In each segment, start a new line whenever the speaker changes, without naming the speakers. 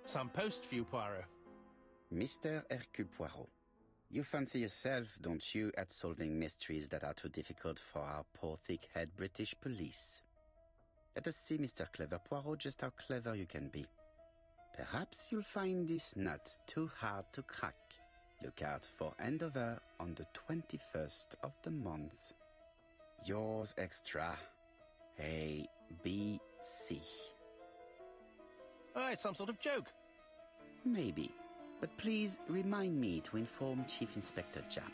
Some post for you, Poirot.
Mr. Hercule Poirot, you fancy yourself, don't you, at solving mysteries that are too difficult for our poor thick-head British police. Let us see, Mr. Clever Poirot, just how clever you can be. Perhaps you'll find this nut too hard to crack. Look out for handover on the 21st of the month. Yours extra, A, B, C.
Oh, it's some sort of joke.
Maybe, but please remind me to inform Chief Inspector Japp.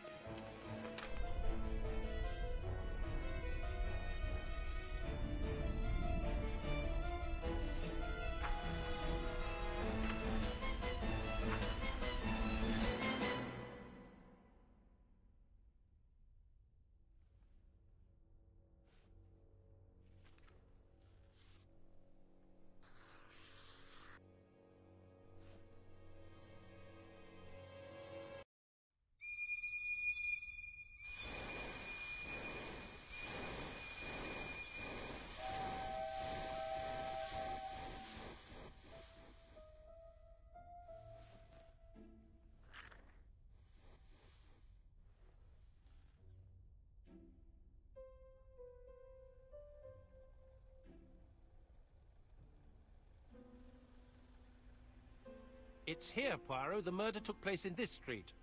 It's here, Poirot. The murder took place in this street.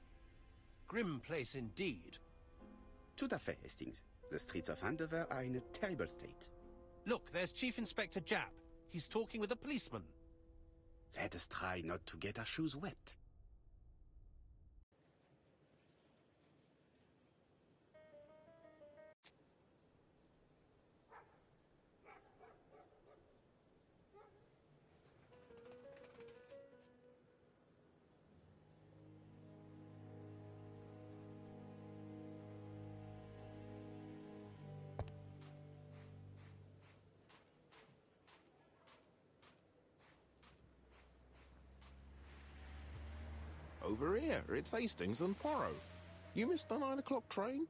Grim place indeed.
Tout à fait, Hastings. The streets of Andover are in a terrible state.
Look, there's Chief Inspector Japp. He's talking with a policeman.
Let us try not to get our shoes wet.
Over here, it's Hastings and Poirot. You missed the 9 o'clock train?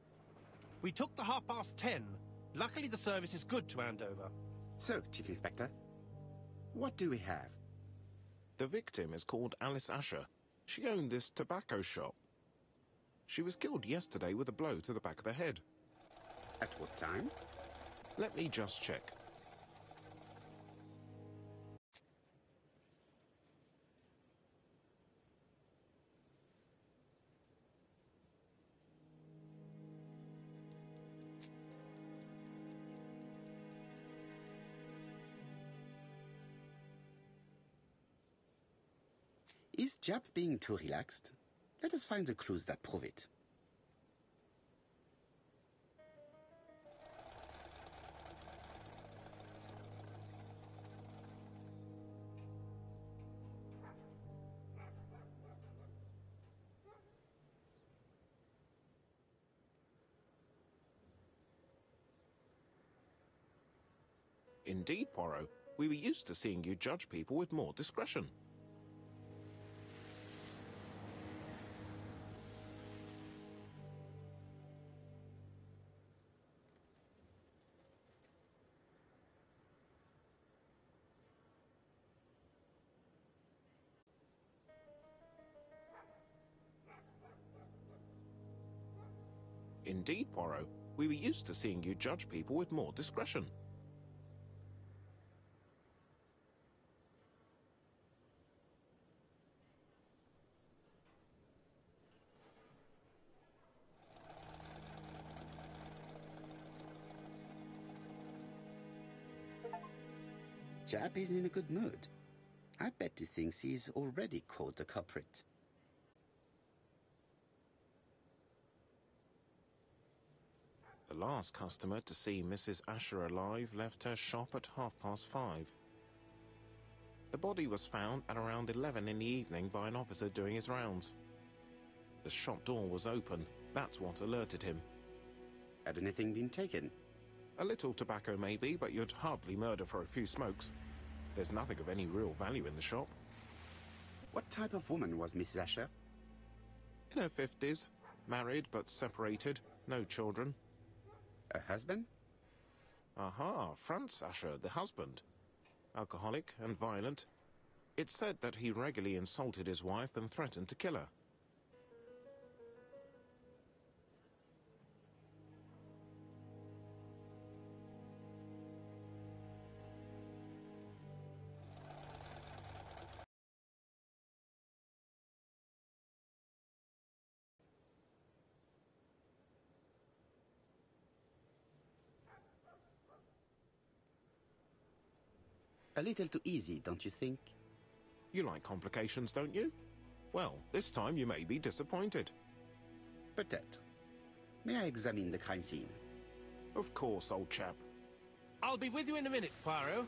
We took the 10:30. Luckily the service is good to Andover.
So, Chief Inspector, what do we have?
The victim is called Alice Ascher. She owned this tobacco shop. She was killed yesterday with a blow to the back of the head.
At what time?
Let me just check.
Is Japp being too relaxed? Let us find the clues that prove it.
Indeed, Poirot. We were used to seeing you judge people with more discretion. Indeed, Poirot. We were used to seeing you judge people with more discretion.
Japp is in a good mood. I bet he thinks he's already caught the culprit.
The last customer to see Mrs. Ascher alive left her shop at 5:30. The body was found at around 11 in the evening by an officer doing his rounds. The shop door was open. That's what alerted him.
Had anything been taken?
A little tobacco maybe, but you'd hardly murder for a few smokes. There's nothing of any real value in the shop.
What type of woman was Mrs. Ascher?
In her 50s, married but separated, no children.
A husband?
Aha, Franz Ascher, the husband. Alcoholic and violent. It's said that he regularly insulted his wife and threatened to kill her.
A little too easy, don't you think?
You like complications, don't you? Well, this time you may be disappointed.
Peut-être. May I examine the crime scene?
Of course, old chap.
I'll be with you in a minute, Poirot.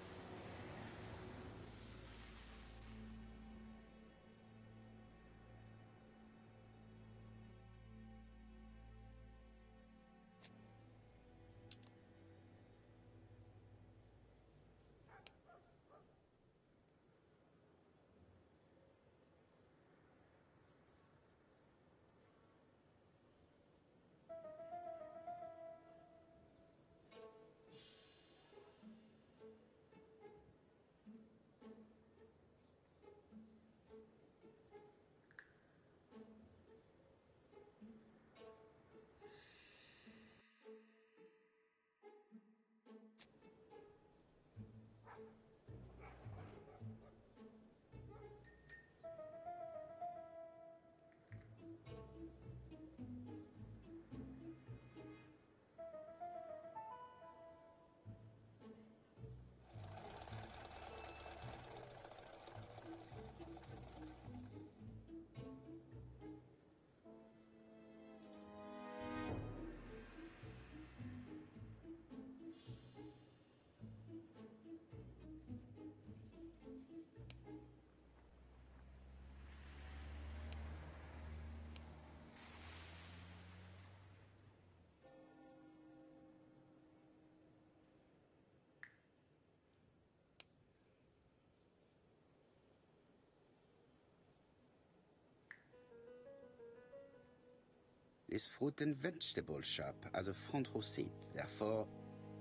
This fruit and vegetable shop has a front row seat, therefore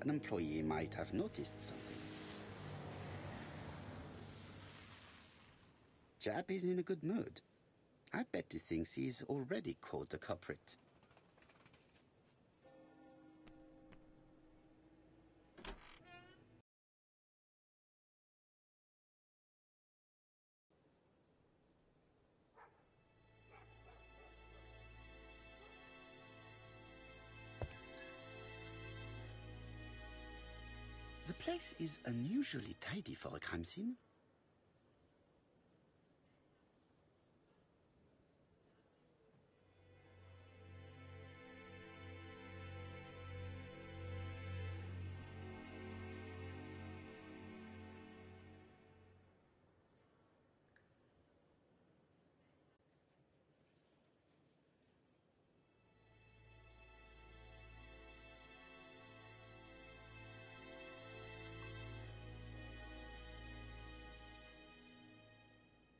an employee might have noticed something. Chap is in a good mood. I bet he thinks he's already caught the culprit. The place is unusually tidy for a crime scene.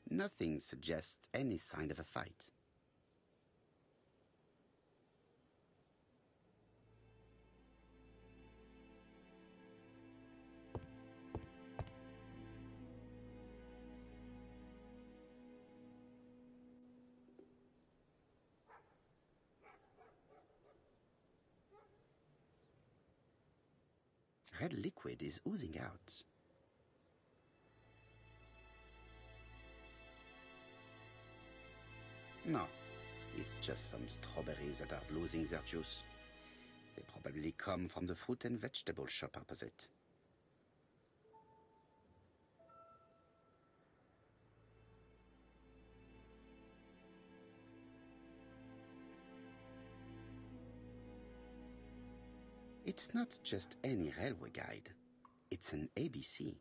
Nothing suggests any sign of a fight. Red liquid is oozing out. No, it's just some strawberries that are losing their juice. They probably come from the fruit and vegetable shop opposite. It's not just any railway guide. It's an ABC.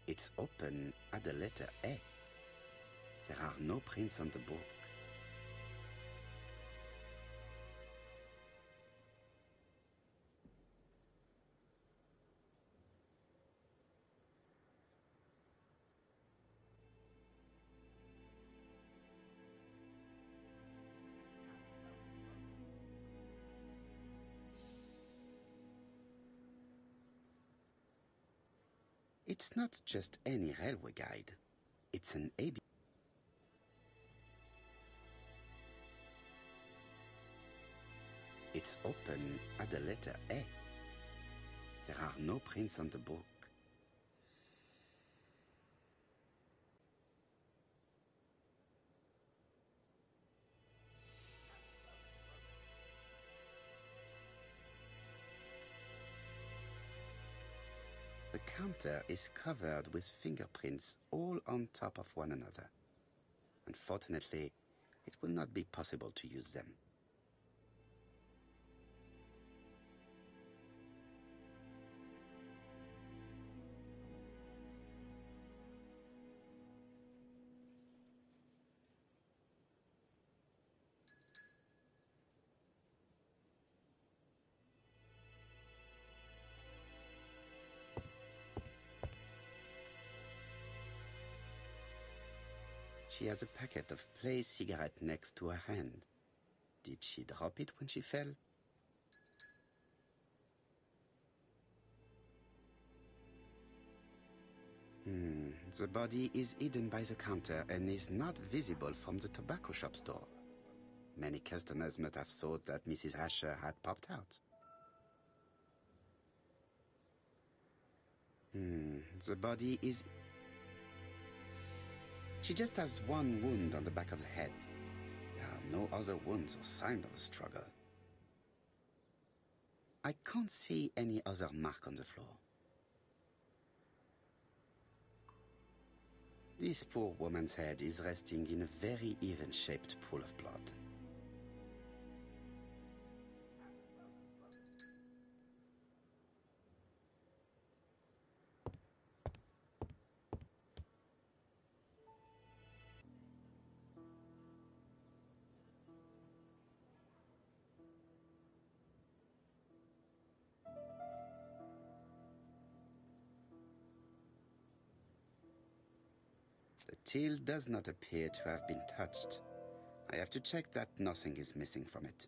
It's open at the letter A. There are no prints on the book. It's not just any railway guide. It's an AB. It's open at the letter A. There are no prints on the book. The counter is covered with fingerprints all on top of one another. Unfortunately, it will not be possible to use them. She has a packet of Play cigarette next to her hand. Did she drop it when she fell? The body is hidden by the counter and is not visible from the tobacco shop store. Many customers must have thought that Mrs. Ascher had popped out. The body is... She just has one wound on the back of the head. There are no other wounds or signs of a struggle. I can't see any other mark on the floor. This poor woman's head is resting in a very even-shaped pool of blood. The till does not appear to have been touched. I have to check that nothing is missing from it.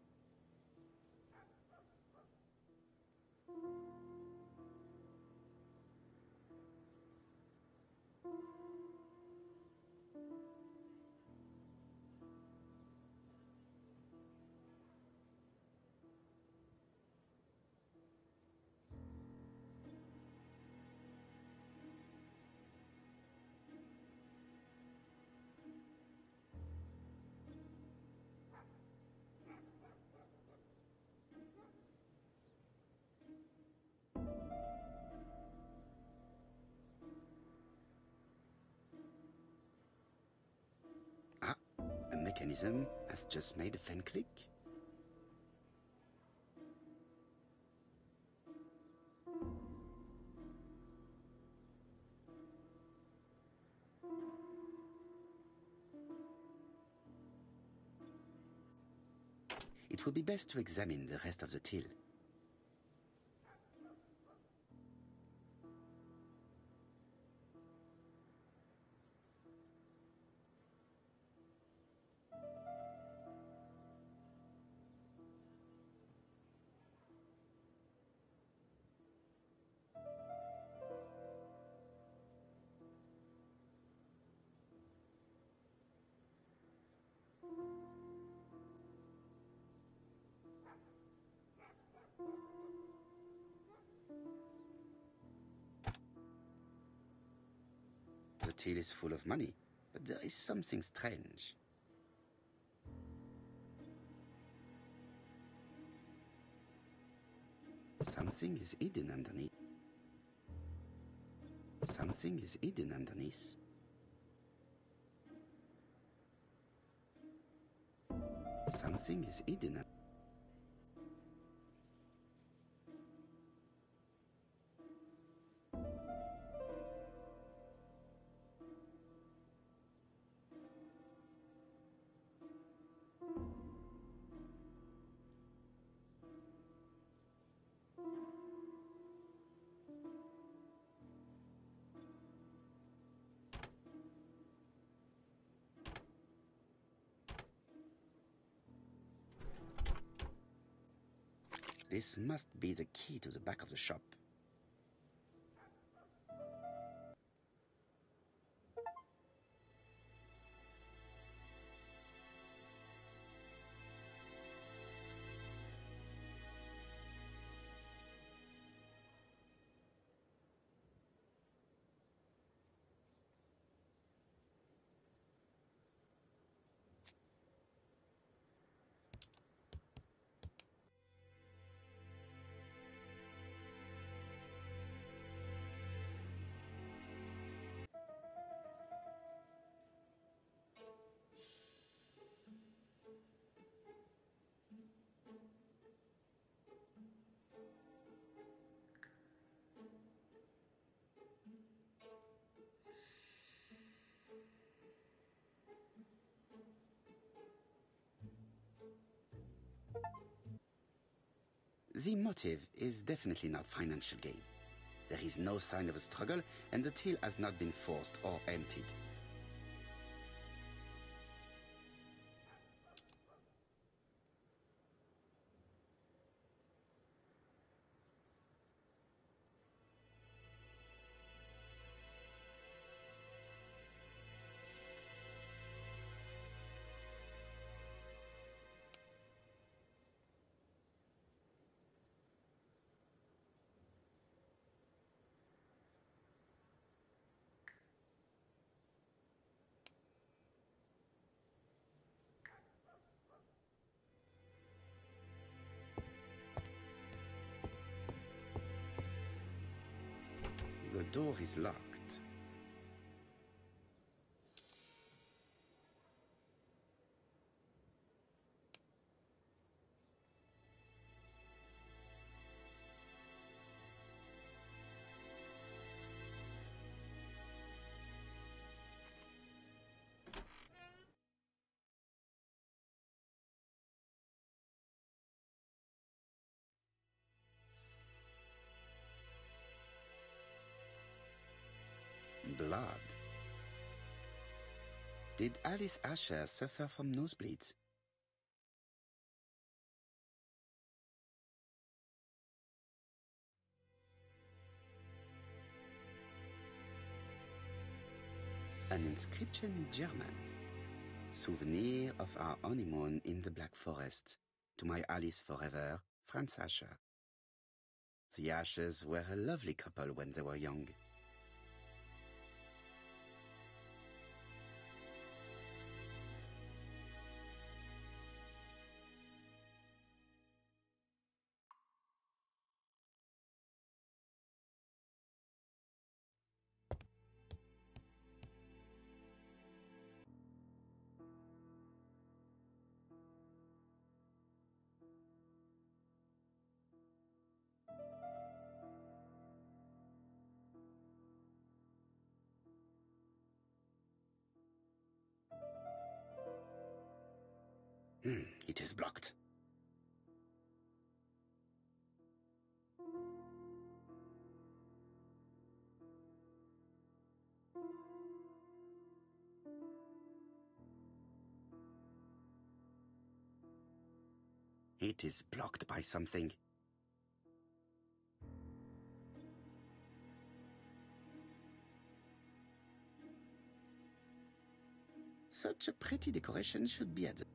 The mechanism has just made a fan click. It would be best to examine the rest of the till. The till is full of money, but there is something strange. Something is hidden underneath. Something is hidden underneath. Something is hidden. This must be the key to the back of the shop. The motive is definitely not financial gain. There is no sign of a struggle, and the till has not been forced or emptied. The door is locked. Blood. Did Alice Ascher suffer from nosebleeds? An inscription in German. Souvenir of our honeymoon in the Black Forest. To my Alice forever, Franz Ascher. The Aschers were a lovely couple when they were young. It is blocked. It is blocked by something. Such a pretty decoration should be at the...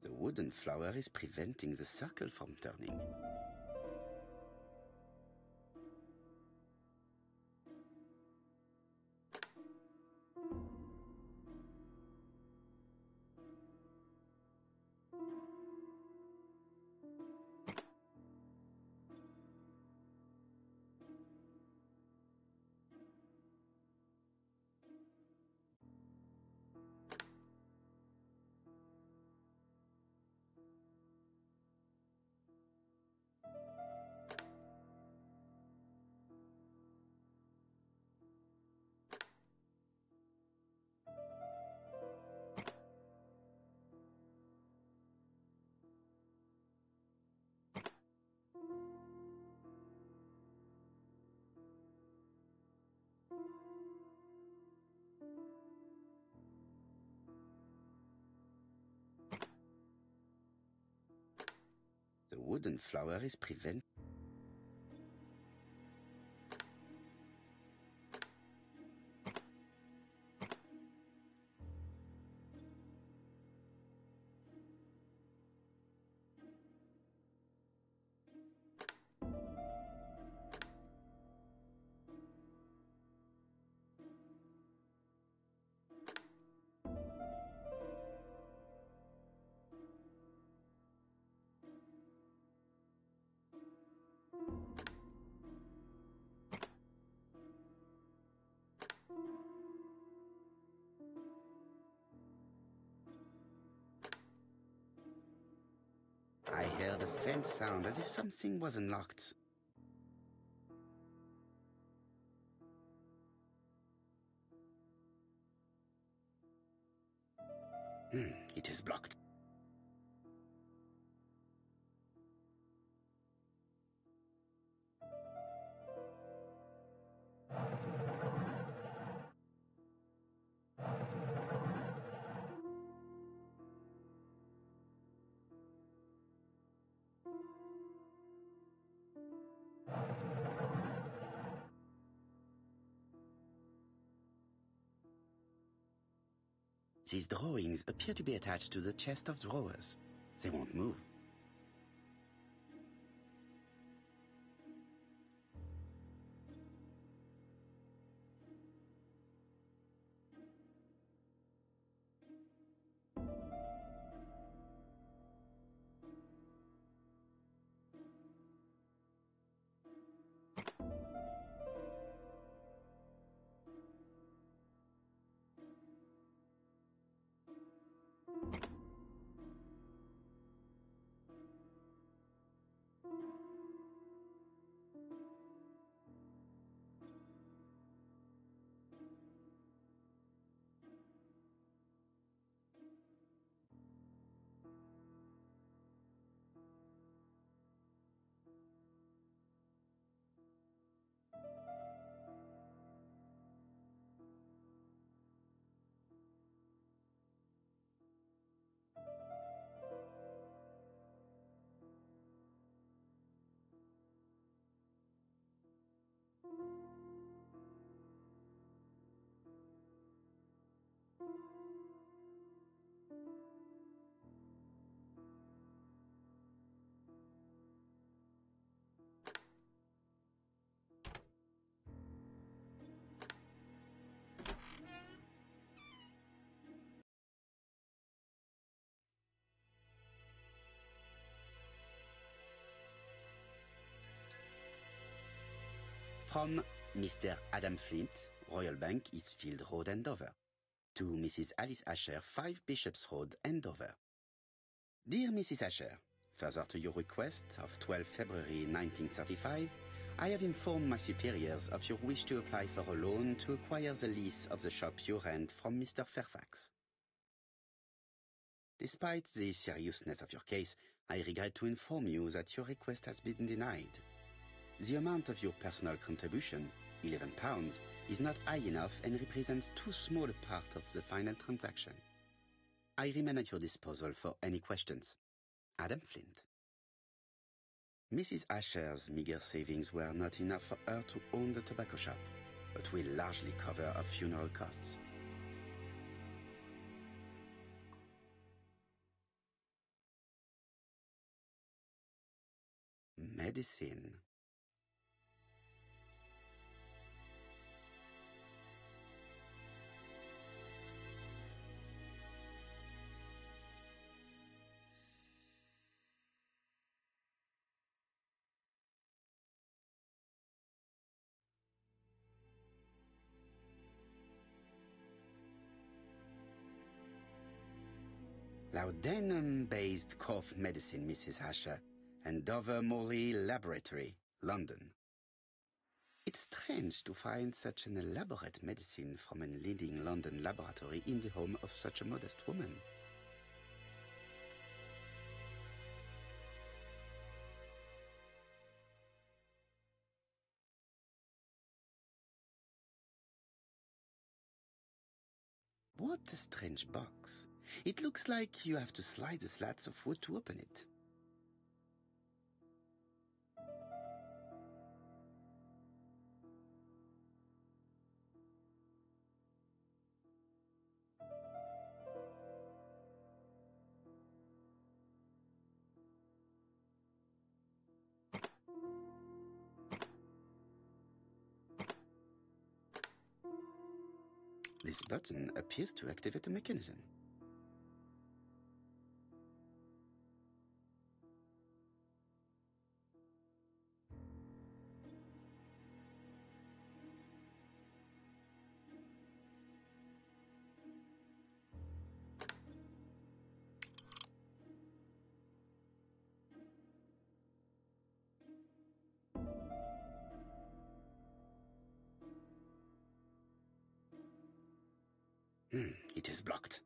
The wooden flower is preventing the circle from turning. The wooden flower is prevent. I heard a faint sound as if something was unlocked. It is blocked. These drawings appear to be attached to the chest of drawers. They won't move. From Mr. Adam Flint, Royal Bank, Eastfield Road, Andover. To Mrs. Alice Ascher, 5 Bishops Road, Andover. Dear Mrs. Ascher, further to your request of 12 February 1935, I have informed my superiors of your wish to apply for a loan to acquire the lease of the shop you rent from Mr. Fairfax. Despite the seriousness of your case, I regret to inform you that your request has been denied. The amount of your personal contribution, £11, is not high enough and represents too small a part of the final transaction. I remain at your disposal for any questions. Adam Flint. Mrs. Asher's meager savings were not enough for her to own the tobacco shop, but will largely cover her funeral costs. Medicine. Laudanum-based cough medicine, Mrs. Ascher, and Dover Morley Laboratory, London. It's strange to find such an elaborate medicine from a leading London laboratory in the home of such a modest woman. What a strange box. It looks like you have to slide the slats of wood to open it. This button appears to activate the mechanism. It is blocked.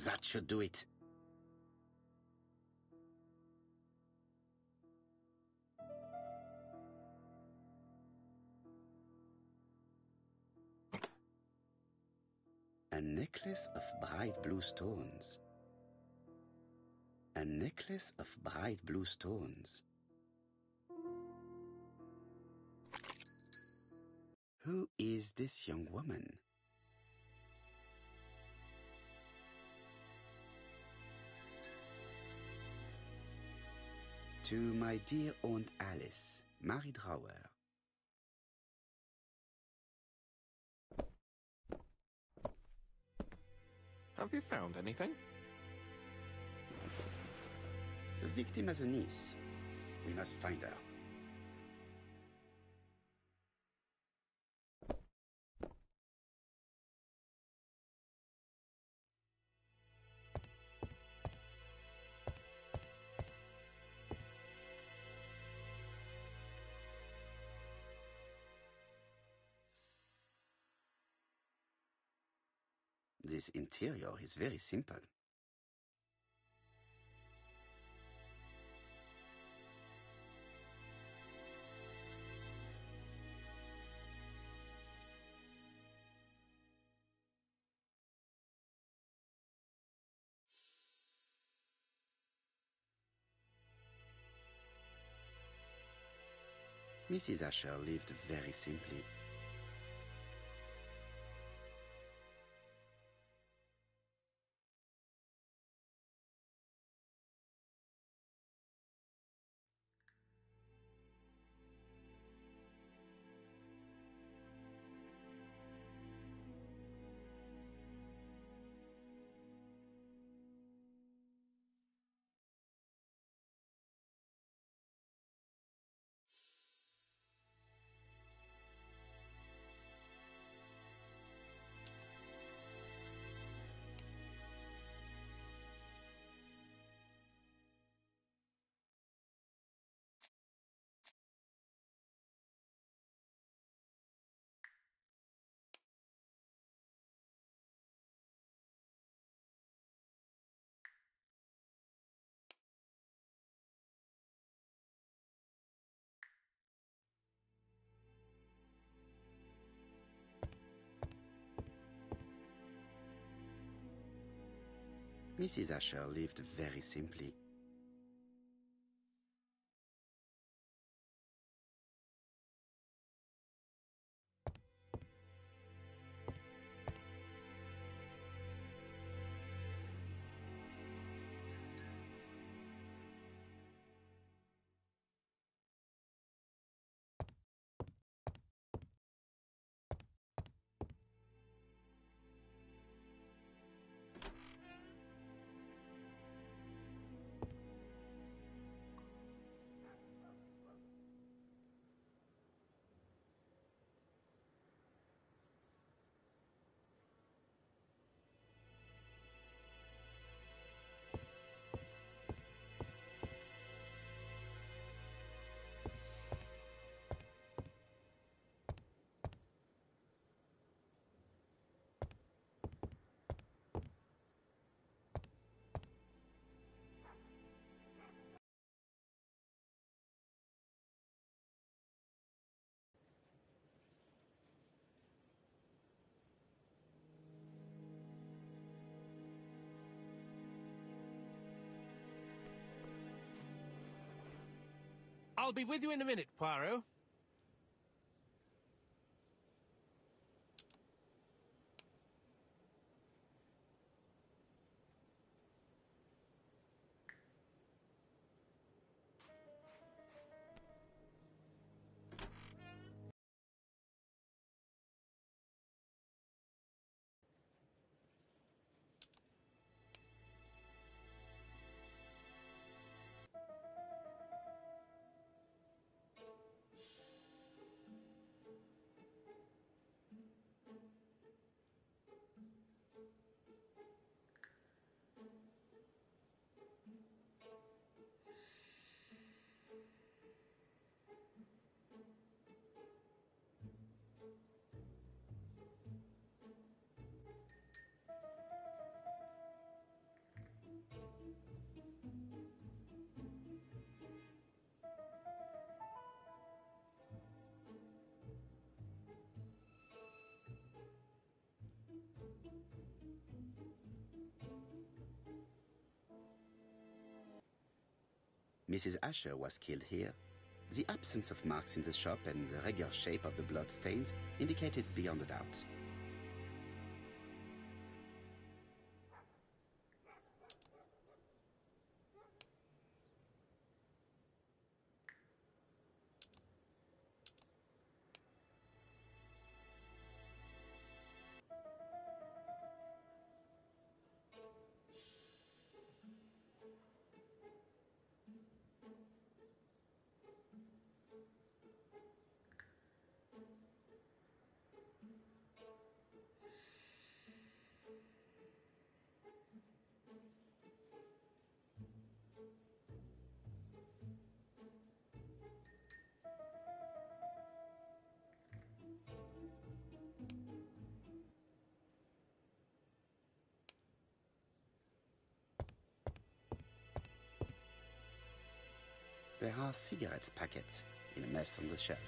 That should do it. A necklace of bright blue stones. A necklace of bright blue stones. Who is this young woman? To my dear Aunt Alice, Mary Drower.
Have you found anything?
The victim has a niece. We must find her. This interior is very simple. Mrs. Ascher lived very simply. Mrs. Ascher lived very simply.
I'll be with you in a minute, Poirot.
Mrs. Ascher was killed here. The absence of marks in the shop and the regular shape of the blood stains indicated beyond a doubt. There are cigarettes packets in a mess on the shelf.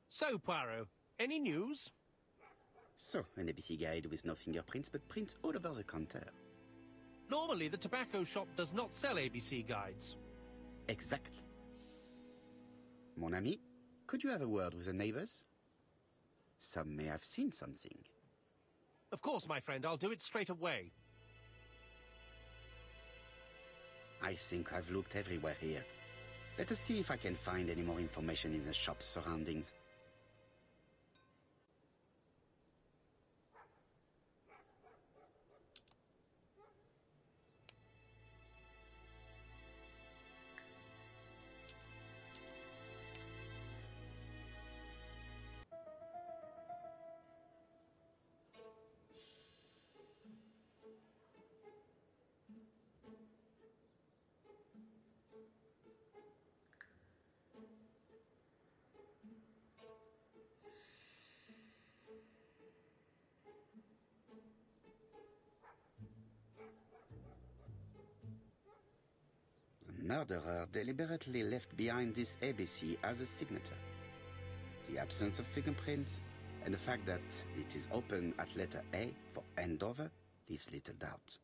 So, Poirot, any news?
So, an ABC guide with no fingerprints but prints all over the counter.
Normally, the tobacco shop does not sell ABC guides.
Exact. Mon ami, could you have a word with the neighbors? Some may have seen something.
Of course, my friend, I'll do it straight away.
I think I've looked everywhere here. Let us see if I can find any more information in the shop's surroundings. The murderer deliberately left behind this ABC as a signature. The absence of fingerprints and the fact that it is open at letter A for Andover leaves little doubt.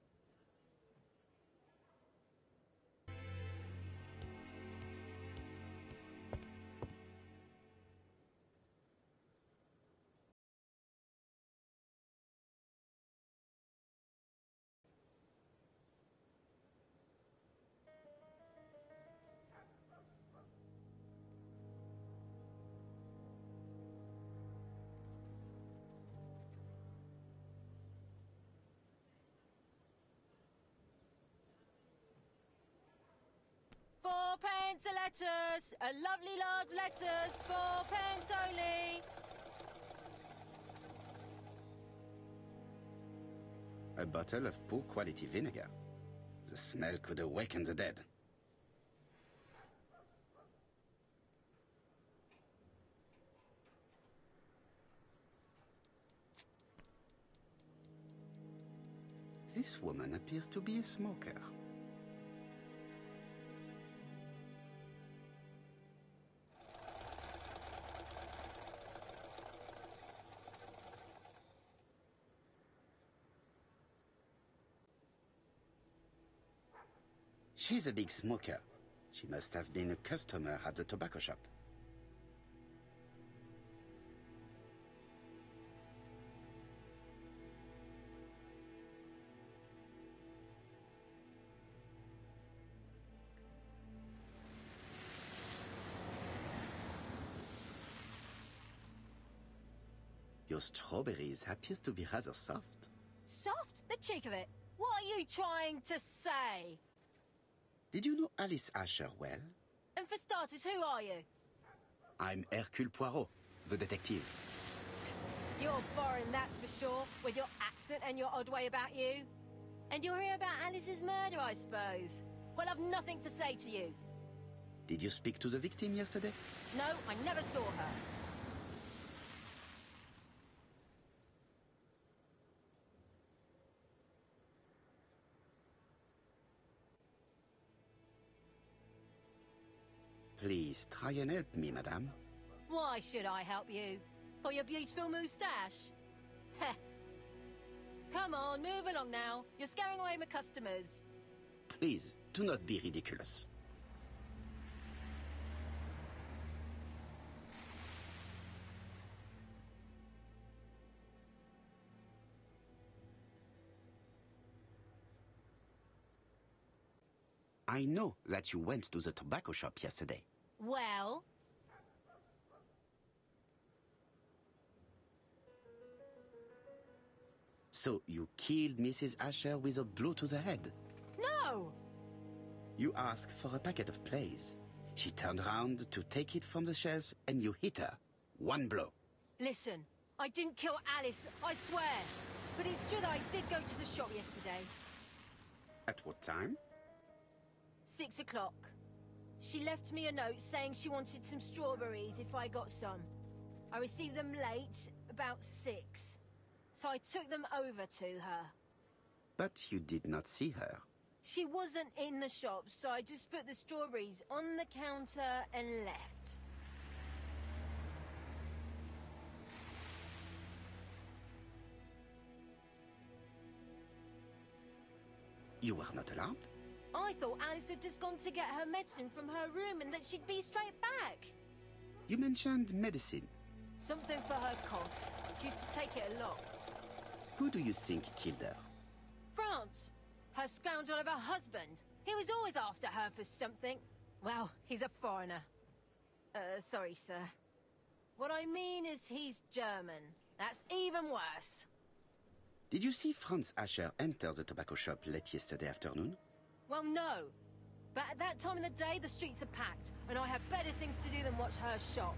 Fourpence a letters, a lovely large letters, 4p only.
A bottle of poor quality vinegar. The smell could awaken the dead. This woman appears to be a smoker. She's a big smoker. She must have been a customer at the tobacco shop. Your strawberries appears to be rather soft.
Soft? The cheek of it. What are you trying to say?
Did you know Alice Ascher well?
And for starters, who are you?
I'm Hercule Poirot, the detective.
You're foreign, that's for sure, with your accent and your odd way about you. And you're here about Alice's murder, I suppose. Well, I've nothing to say to you.
Did you speak to the victim yesterday?
No, I never saw her.
Please try and help me, madame.
Why should I help you? For your beautiful moustache? Heh. Come on, move along now. You're scaring away my customers.
Please, do not be ridiculous. I know that you went to the tobacco shop yesterday.
Well?
So you killed Mrs. Ascher with a blow to the head?
No!
You asked for a packet of plays. She turned around to take it from the shelf and you hit her. One blow.
Listen, I didn't kill Alice, I swear. But it's true that I did go to the shop yesterday.
At what time?
6 o'clock. She left me a note saying she wanted some strawberries if I got some. I received them late, about 6. So I took them over to her.
But you did not see her.
She wasn't in the shop, so I just put the strawberries on the counter and left.
You were not alarmed?
I thought Alice had just gone to get her medicine from her room and that she'd be straight back.
You mentioned medicine.
Something for her cough. She used to take it a lot.
Who do you think killed her?
Franz, her scoundrel of a husband. He was always after her for something. Well, he's a foreigner. Sorry, sir. What I mean is he's German. That's even worse.
Did you see Franz Ascher enter the tobacco shop late yesterday afternoon?
Well, no. But at that time of the day, the streets are packed, and I have better things to do than watch her shop.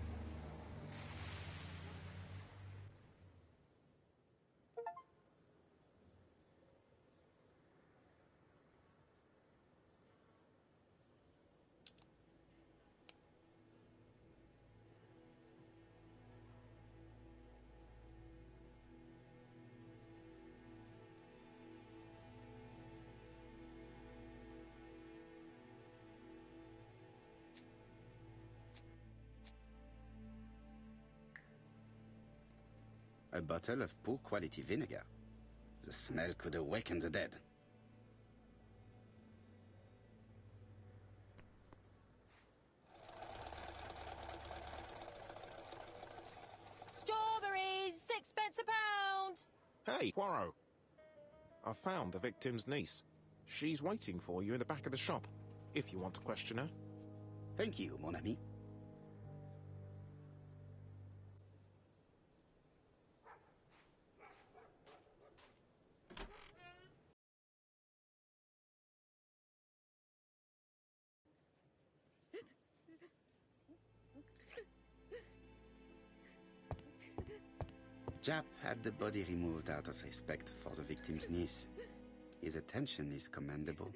A bottle of poor quality vinegar. The smell could awaken the dead.
Strawberries! 6 pence a pound!
Hey, Poirot. I found the victim's niece. She's waiting for you in the back of the shop, if you want to question her.
Thank you, mon ami. Jap had the body removed out of respect for the victim's niece. His attention is commendable.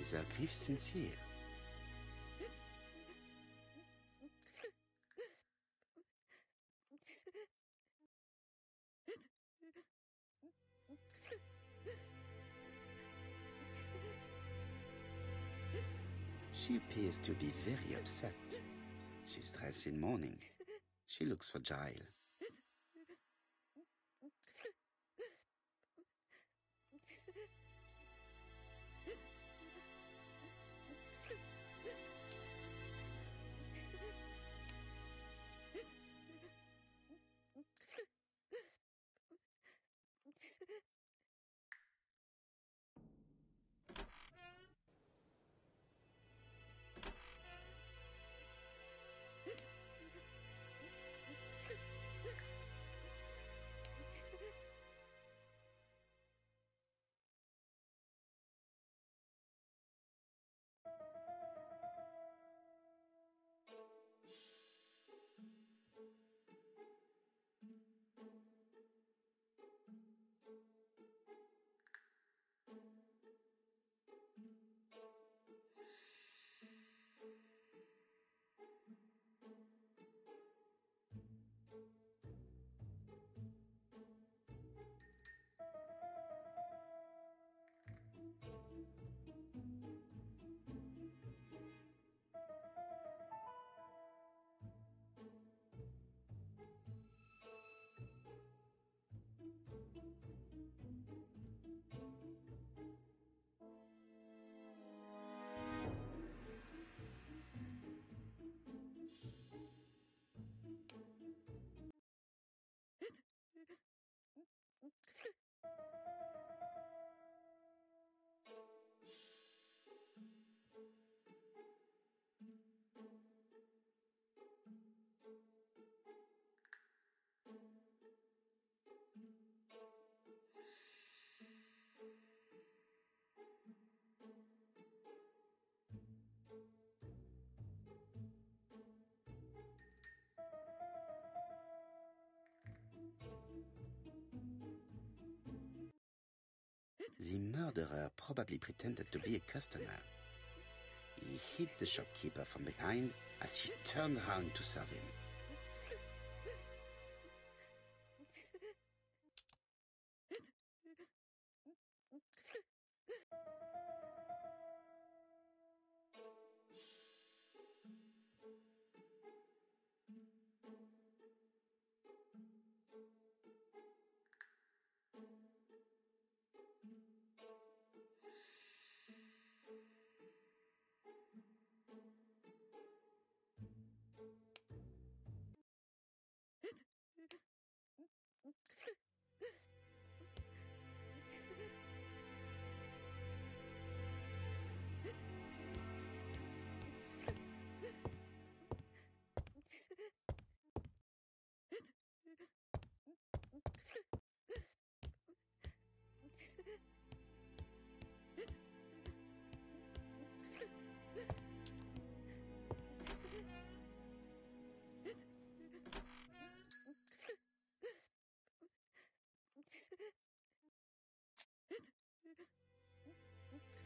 Is her grief sincere? She appears to be very upset. She's dressed in mourning. She looks fragile. The murderer probably pretended to be a customer. He hit the shopkeeper from behind as he turned around to serve him.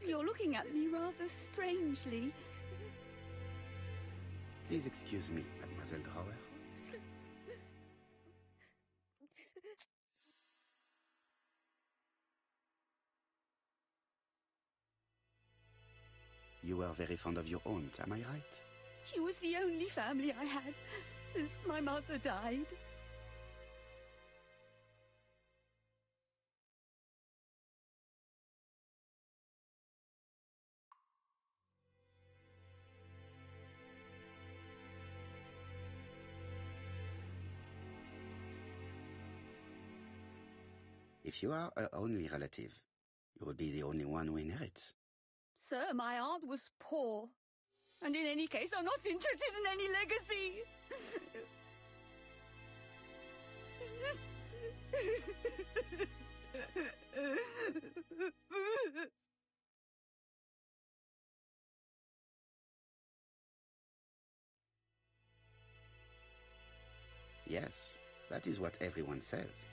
You're looking at me rather strangely.
Please excuse me, Mademoiselle Drower. You were very fond of your aunt, am I right?
She was the only family I had since my mother died.
If you are her only relative, you will be the only one who inherits.
Sir, my aunt was poor. And in any case, I'm not interested in any legacy.
Yes, that is what everyone says.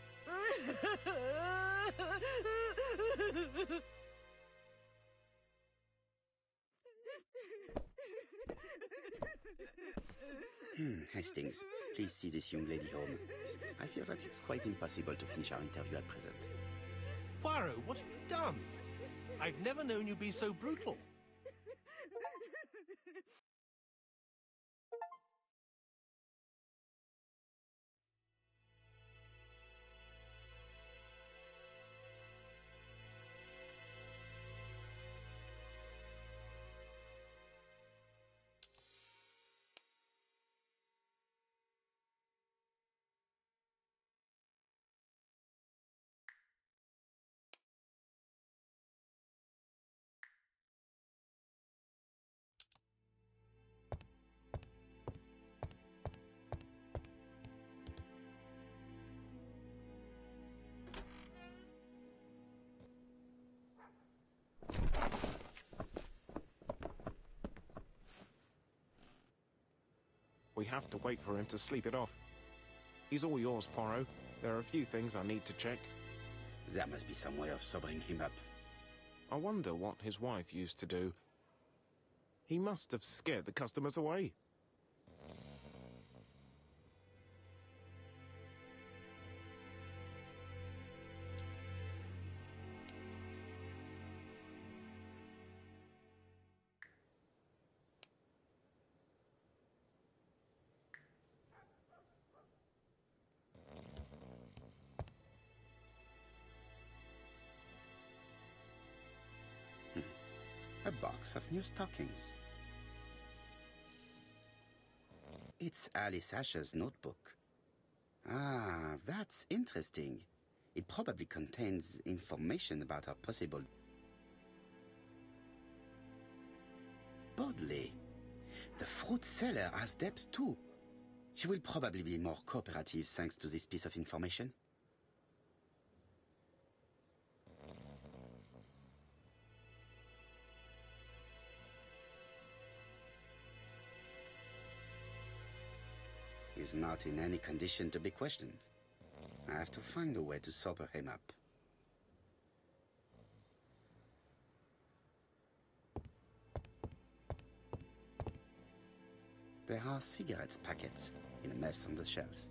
Hastings, please see this young lady home. I fear that it's quite impossible to finish our interview at present.
Poirot, what have you done? I've never known you be so brutal.
We have to wait for him to sleep it off. He's all yours, Poirot. There are a few things I need to check.
There must be some way of sobering him up.
I wonder what his wife used to do. He must have scared the customers away.
A box of new stockings. It's Alice Ascher's notebook. Ah, that's interesting. It probably contains information about her possible... Bodley. The fruit seller has debts too. She will probably be more cooperative thanks to this piece of information. He's not in any condition to be questioned. I have to find a way to sober him up. There are cigarettes packets in a mess on the shelf.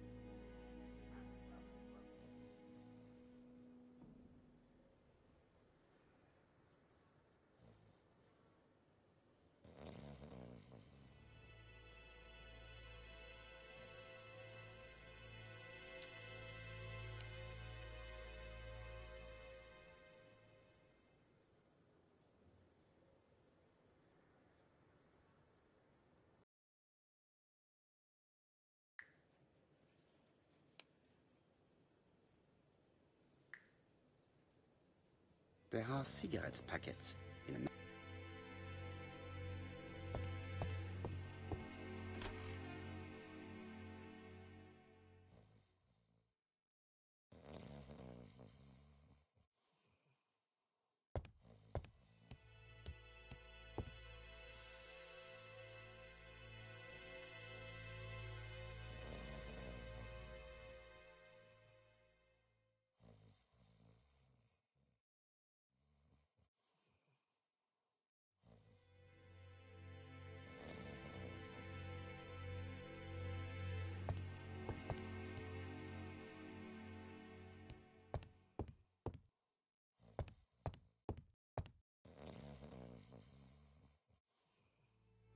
There are cigarettes packets in a...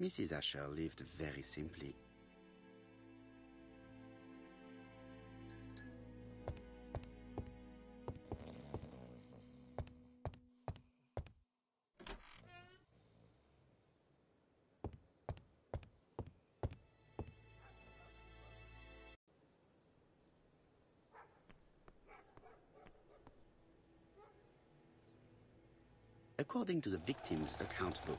Mrs. Ascher lived very simply. According to the victim's account book,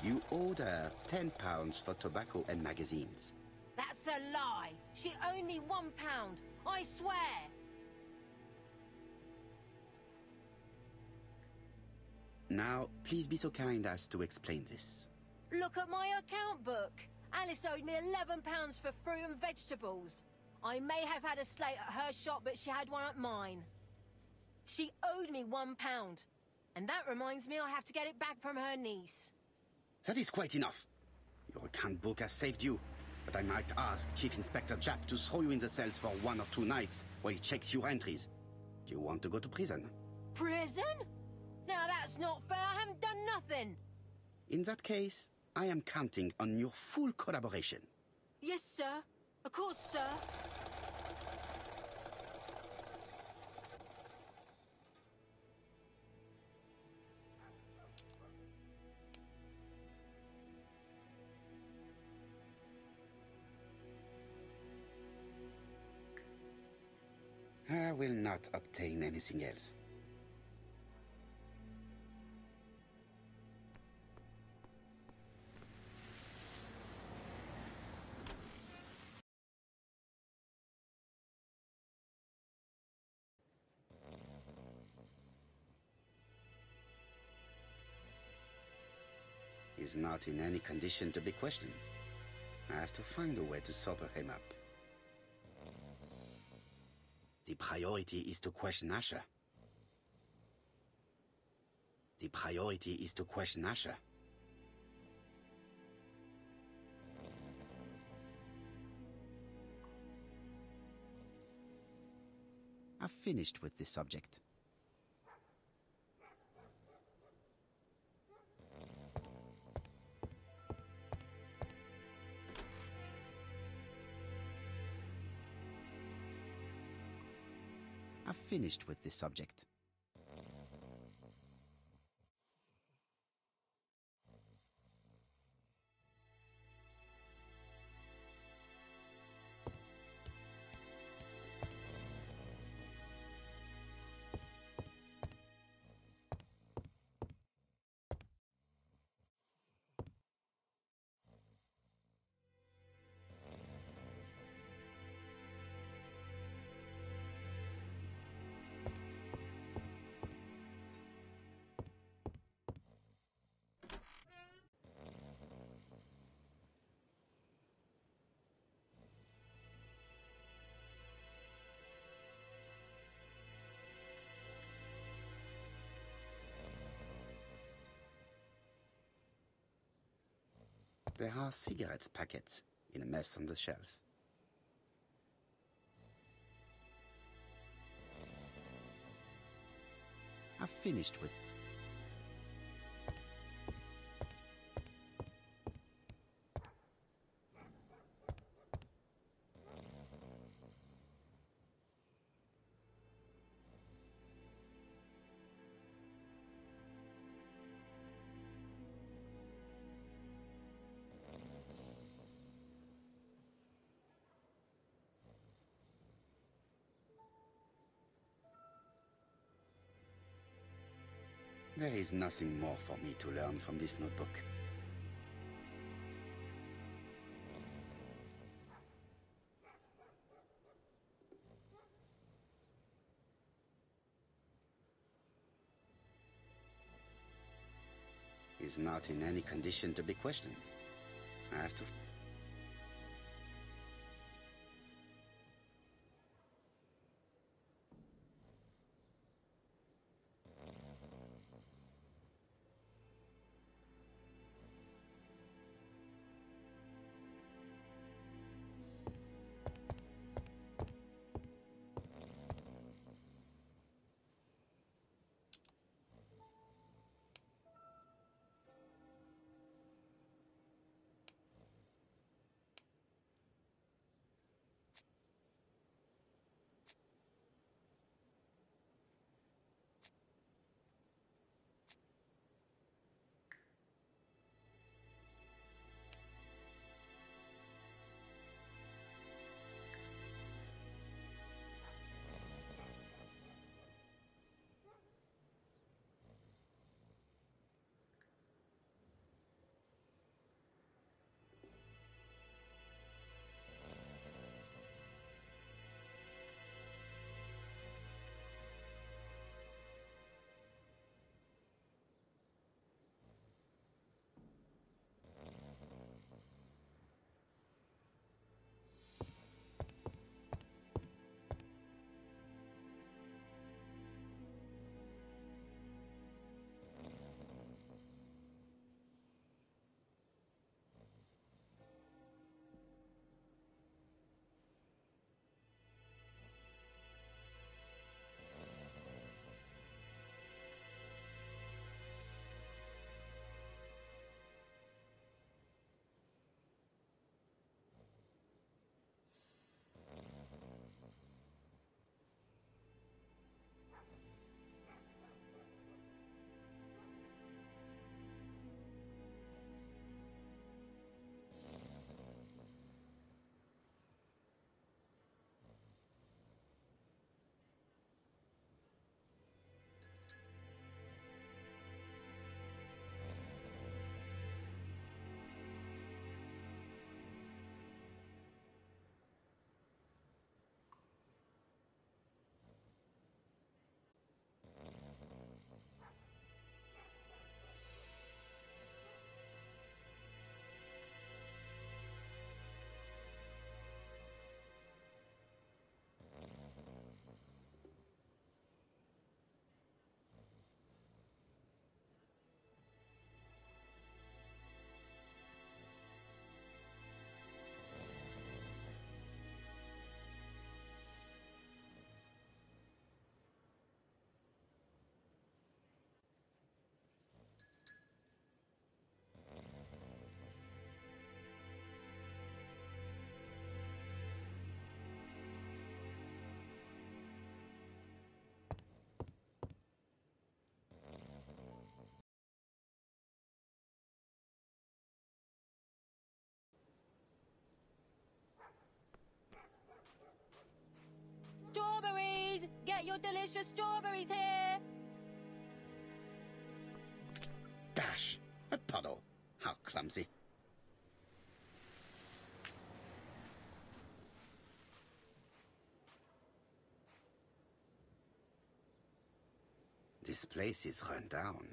you owed her £10 for tobacco and magazines.
That's a lie. She owed me £1, I swear.
Now, please be so kind as to explain this.
Look at my account book. Alice owed me £11 for fruit and vegetables. I may have had a slate at her shop, but she had one at mine. She owed me £1. And that reminds me I have to get it back from her niece.
That is quite enough. Your account book has saved you, but I might ask Chief Inspector Japp to throw you in the cells for 1 or 2 nights while he checks your entries. Do you want to go to prison?
Prison? Now that's not fair. I haven't done nothing.
In that case, I am counting on your full collaboration.
Yes, sir. Of course, sir.
I will not obtain anything else. Is not in any condition to be questioned. I have to find a way to sober him up. The priority is to question Ascher. The priority is to question Ascher. I've finished with this subject. I've finished with this subject. There are cigarettes packets in a mess on the shelf. I've finished with... There is nothing more for me to learn from this notebook. He's not in any condition to be questioned. I have to...
get your delicious strawberries here!
Dash! A puddle. How clumsy. This place is run down.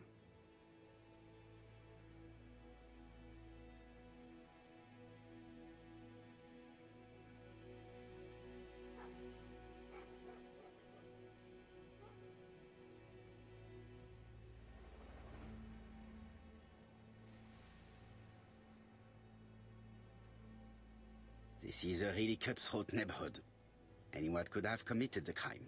This is a really cutthroat neighborhood. Anyone could have committed the crime.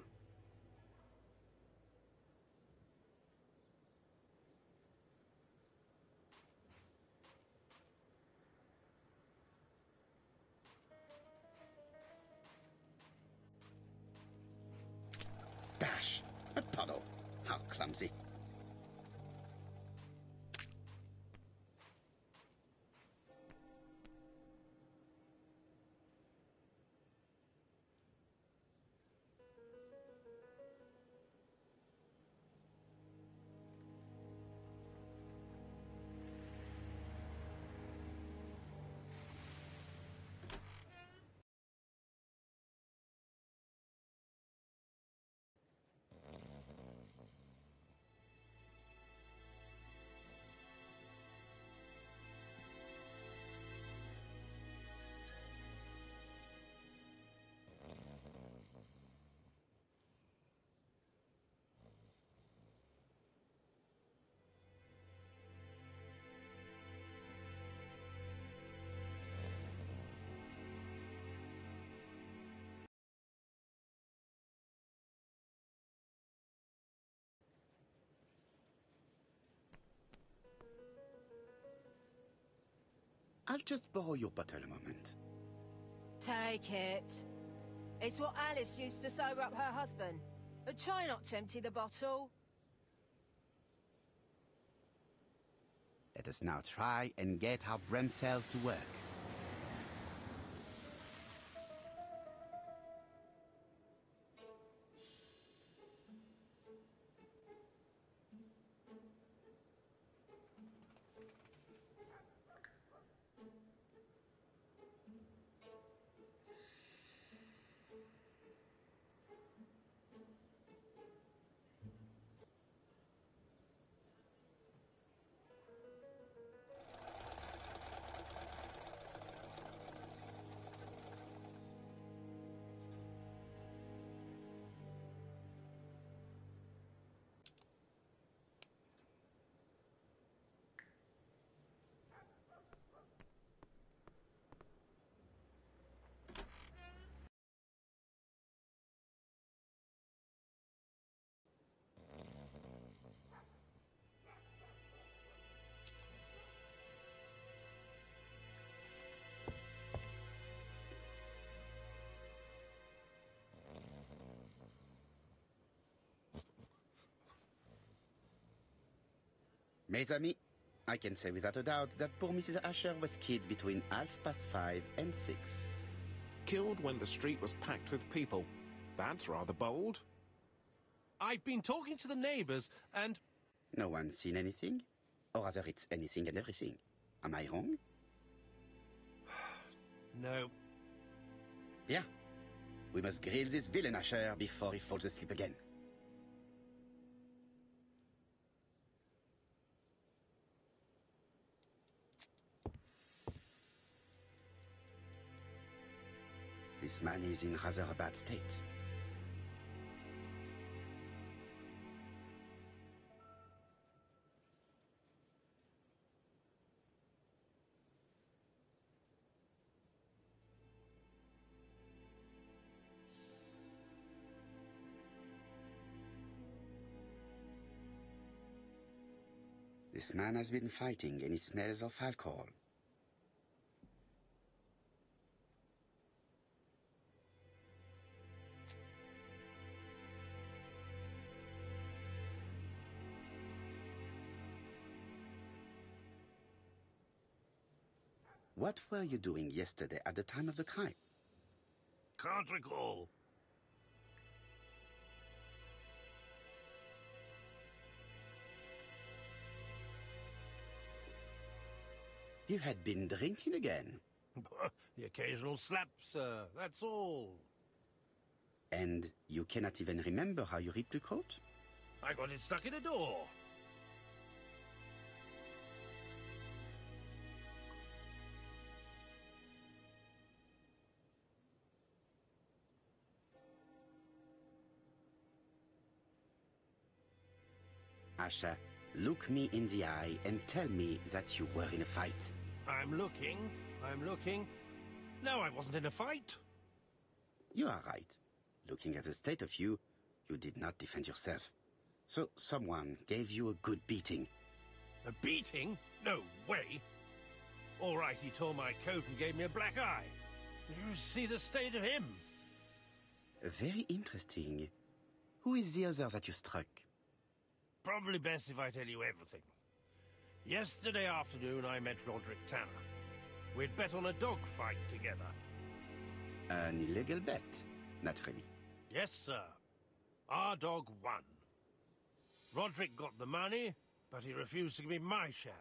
Dash! A puddle. How clumsy. I'll just borrow your bottle a moment.
Take it. It's what Alice used to sober up her husband. But try not to empty the bottle.
Let us now try and get our brain cells to work. Mes amis, I can say without a doubt that poor Mrs. Ascher was killed between 5:30 and 6.
Killed when the street was packed with people. That's rather bold.
I've been talking to the neighbors, and...
No one's seen anything? Or rather, it's anything and everything. Am I wrong?
No.
Bien. We must grill this villain Ascher before he falls asleep again. This man is in rather a bad state. This man has been fighting and he smells of alcohol. What were you doing yesterday at the time of the crime?
Can't recall.
You had been drinking again.
The occasional slap, sir, that's all.
And you cannot even remember how you ripped the coat?
I got it stuck in a door.
Ascher, look me in the eye and tell me that you were in a fight.
I'm looking. No, I wasn't in a fight.
You are right. Looking at the state of you, you did not defend yourself. So someone gave you a good beating.
A beating? No way. All right, he tore my coat and gave me a black eye. You see the state of him?
Very interesting. Who is the other that you struck?
Probably best if I tell you everything. Yesterday afternoon, I met Roderick Tanner. We'd bet on a dog fight together.
An illegal bet, naturally.
Yes, sir. Our dog won. Roderick got the money, but he refused to give me my share.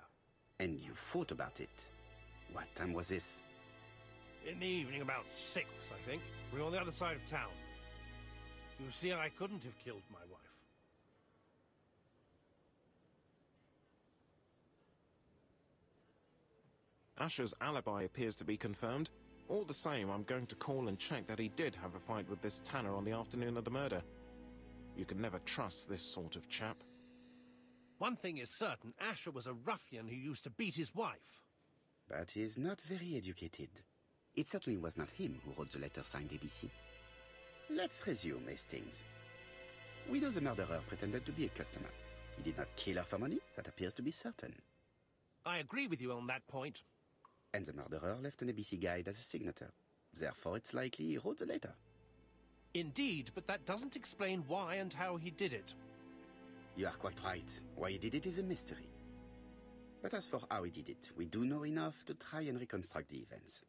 And you fought about it. What time was this?
In the evening, about 6, I think. We were on the other side of town. You see, I couldn't have killed my wife.
Ascher's alibi appears to be confirmed. All the same, I'm going to call and check that he did have a fight with this Tanner on the afternoon of the murder. You can never trust this sort of chap.
One thing is certain, Ascher was a ruffian who used to beat his wife.
But he is not very educated. It certainly was not him who wrote the letter signed ABC. Let's resume, Hastings. We know the murderer pretended to be a customer. He did not kill her for money, that appears to be certain.
I agree with you on that point.
And the murderer left an ABC guide as a signature. Therefore, it's likely he wrote the letter.
Indeed, but that doesn't explain why and how he did it.
You are quite right. Why he did it is a mystery. But as for how he did it, we do know enough to try and reconstruct the events.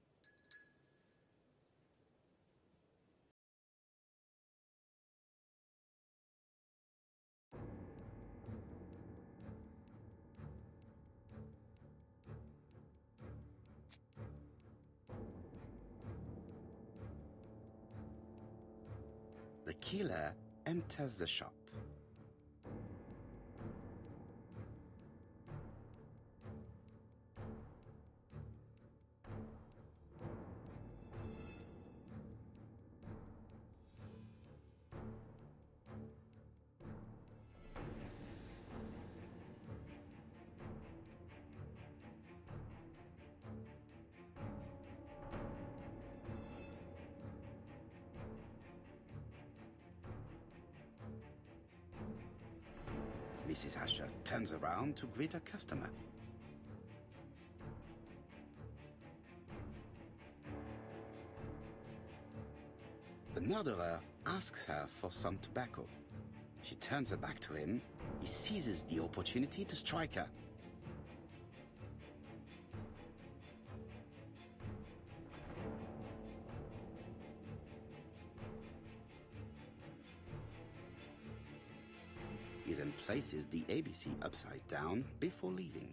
The killer enters the shop. Mrs. Ascher turns around to greet her customer. The murderer asks her for some tobacco. She turns her back to him. He seizes the opportunity to strike her. He then places the ABC upside down before leaving.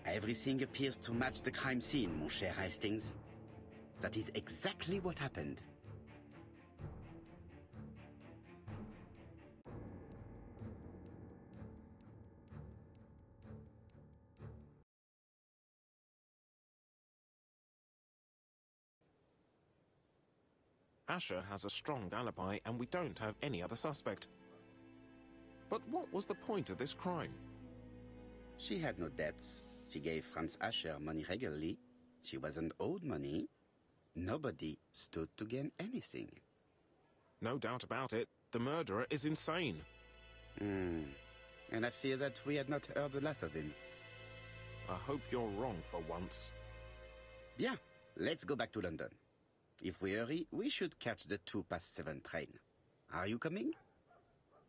Everything appears to match the crime scene, mon cher Hastings. That is exactly what happened.
Ascher has a strong alibi and we don't have any other suspect. But what was the point of this crime?
She had no debts. She gave Franz Ascher money regularly. She wasn't owed money. Nobody stood to gain anything.
No doubt about it, the murderer is insane.
And I fear that we had not heard the last of him.
I hope you're wrong for once.
Bien, let's go back to London. If we hurry, we should catch the 7:02 train. Are you coming?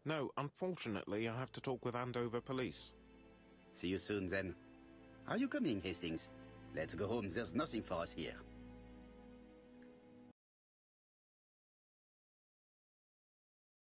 No, unfortunately, I have to talk with Andover police.
See you soon, then. Are you coming, Hastings? Let's go home. There's nothing for us here.